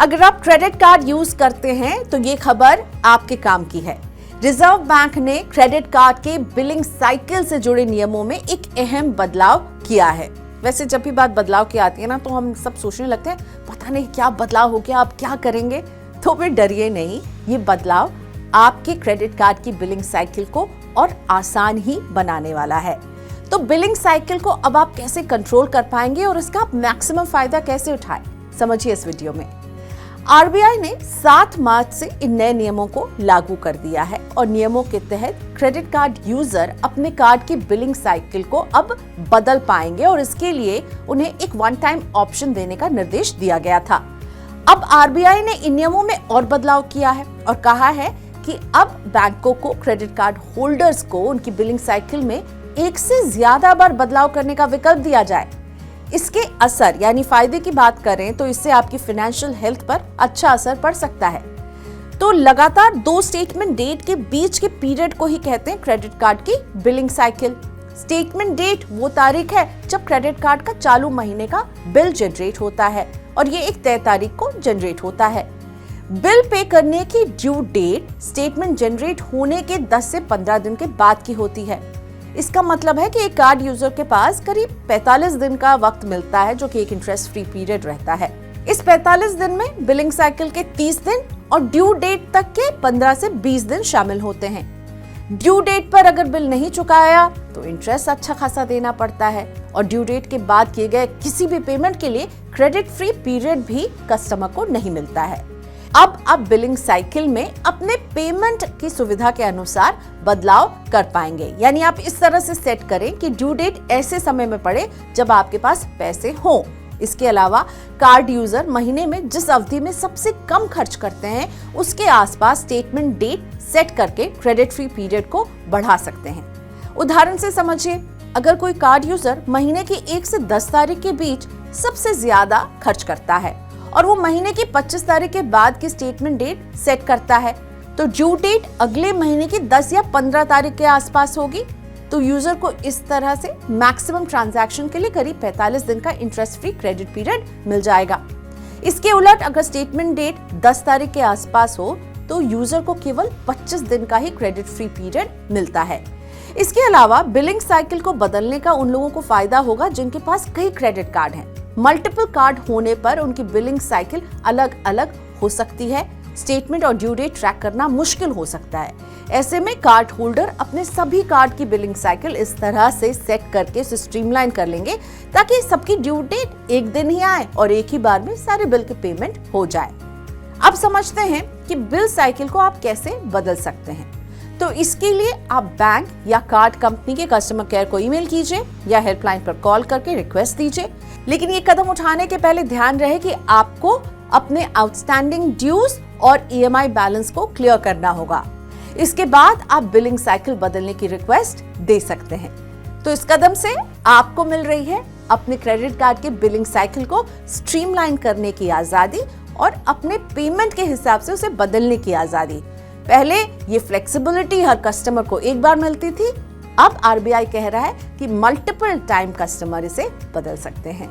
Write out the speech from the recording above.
अगर आप credit card use करते हैं तो ये खबर आपके काम की है। रिजर्व बैंक ने क्रेडिट कार्ड के बिलिंग साइकिल से जुड़े नियमों में एक अहम बदलाव किया है। वैसे जब भी बात बदलाव की आती है ना, तो हम सब सोचने लगते हैं पता नहीं क्या बदलाव हो गया, आप क्या करेंगे। तो फिर डरिए नहीं, ये बदलाव आपके क्रेडिट कार्ड की बिलिंग साइकिल को और आसान ही बनाने वाला है। तो बिलिंग साइकिल को अब आप कैसे कंट्रोल कर पाएंगे और इसका आप मैक्सिमम फायदा कैसे उठाएं, समझिए इस वीडियो में। आरबीआई ने 7 मार्च से इन नए नियमों को लागू कर दिया है और नियमों के तहत क्रेडिट कार्ड यूजर अपने कार्ड की बिलिंग साइकिल को अब बदल पाएंगे और इसके लिए उन्हें एक वन टाइम ऑप्शन देने का निर्देश दिया गया था। अब आरबीआई ने इन नियमों में और बदलाव किया है और कहा है कि अब बैंकों को क्रेडिट कार्ड होल्डर्स को उनकी बिलिंग साइकिल में एक से ज्यादा बार बदलाव करने का विकल्प दिया जाए। इसके असर यानी फायदे की बात करें तो इससे आपकी फाइनेंशियल हेल्थ पर अच्छा असर पड़ सकता है। तो लगातार 2 स्टेटमेंट डेट के बीच के पीरियड को ही कहते हैं क्रेडिट कार्ड की बिलिंग साइकिल। स्टेटमेंट डेट वो तारीख है जब क्रेडिट कार्ड का चालू महीने का बिल जनरेट होता है और ये एक तय तारीख को जनरेट होता है। बिल पे करने की ड्यू डेट स्टेटमेंट जनरेट होने के 10 से 15 दिन के बाद की होती है। इसका मतलब है कि एक कार्ड यूजर के पास करीब 45 दिन का वक्त मिलता है, जो कि एक इंटरेस्ट फ्री पीरियड रहता है। इस 45 दिन में बिलिंग साइकिल के 30 दिन और ड्यू डेट तक के 15 से 20 दिन शामिल होते हैं। ड्यू डेट पर अगर बिल नहीं चुकाया तो इंटरेस्ट अच्छा खासा देना पड़ता है और ड्यू डेट के बाद किए गए किसी भी पेमेंट के लिए क्रेडिट फ्री पीरियड भी कस्टमर को नहीं मिलता है। अब आप बिलिंग साइकिल में अपने पेमेंट की सुविधा के अनुसार बदलाव कर पाएंगे, यानी आप इस तरह से सेट करें कि ड्यू डेट ऐसे समय में पड़े जब आपके पास पैसे हों। इसके अलावा कार्ड यूजर महीने में जिस अवधि में सबसे कम खर्च करते हैं उसके आसपास स्टेटमेंट डेट सेट करके क्रेडिट फ्री पीरियड को बढ़ा सकते हैं। उदाहरण से समझिए, अगर कोई कार्ड यूजर महीने की 1 से 10 तारीख के बीच सबसे ज्यादा खर्च करता है और वो महीने की 25 तारीख के बाद की स्टेटमेंट डेट सेट करता है, तो ड्यू डेट अगले महीने की 10 या 15 तारीख के आसपास होगी। तो यूजर को इस तरह से मैक्सिमम ट्रांजैक्शन के लिए करीब 45 दिन का इंटरेस्ट फ्री क्रेडिट पीरियड मिल जाएगा। इसके उलट अगर स्टेटमेंट डेट 10 तारीख के आसपास हो तो यूजर को केवल 25 दिन का ही क्रेडिट फ्री पीरियड मिलता है। इसके अलावा बिलिंग साइकिल को बदलने का उन लोगों को फायदा होगा जिनके पास कई क्रेडिट कार्ड हैं। मल्टीपल कार्ड होने पर उनकी बिलिंग साइकिल अलग अलग हो सकती है। स्टेटमेंट और ड्यू डेट ट्रैक करना मुश्किल हो सकता है। ऐसे में कार्ड होल्डर अपने सभी कार्ड की बिलिंग साइकिल इस तरह से सेट करके उसे स्ट्रीमलाइन कर लेंगे ताकि सबकी ड्यू डेट एक दिन ही आए और एक ही बार में सारे बिल के पेमेंट हो जाए। अब समझते हैं कि बिल साइकिल को आप कैसे बदल सकते हैं। तो इसके लिए आप बैंक या कार्ड कंपनी के कस्टमर केयर को ईमेल कीजिए या हेल्पलाइन पर कॉल करके रिक्वेस्ट दीजिए। लेकिन ये कदम उठाने के पहले ध्यान रहे कि आपको अपने आउटस्टैंडिंग ड्यूज और ईएमआई बैलेंस को क्लियर करना होगा। इसके बाद आप बिलिंग साइकिल बदलने की रिक्वेस्ट दे सकते हैं। तो इस कदम से आपको मिल रही है अपने क्रेडिट कार्ड के बिलिंग साइकिल को स्ट्रीमलाइन करने की आजादी और अपने पेमेंट के हिसाब से उसे बदलने की आजादी। पहले ये फ्लेक्सिबिलिटी हर कस्टमर को एक बार मिलती थी, अब आरबीआई कह रहा है कि मल्टीपल टाइम कस्टमर इसे बदल सकते हैं।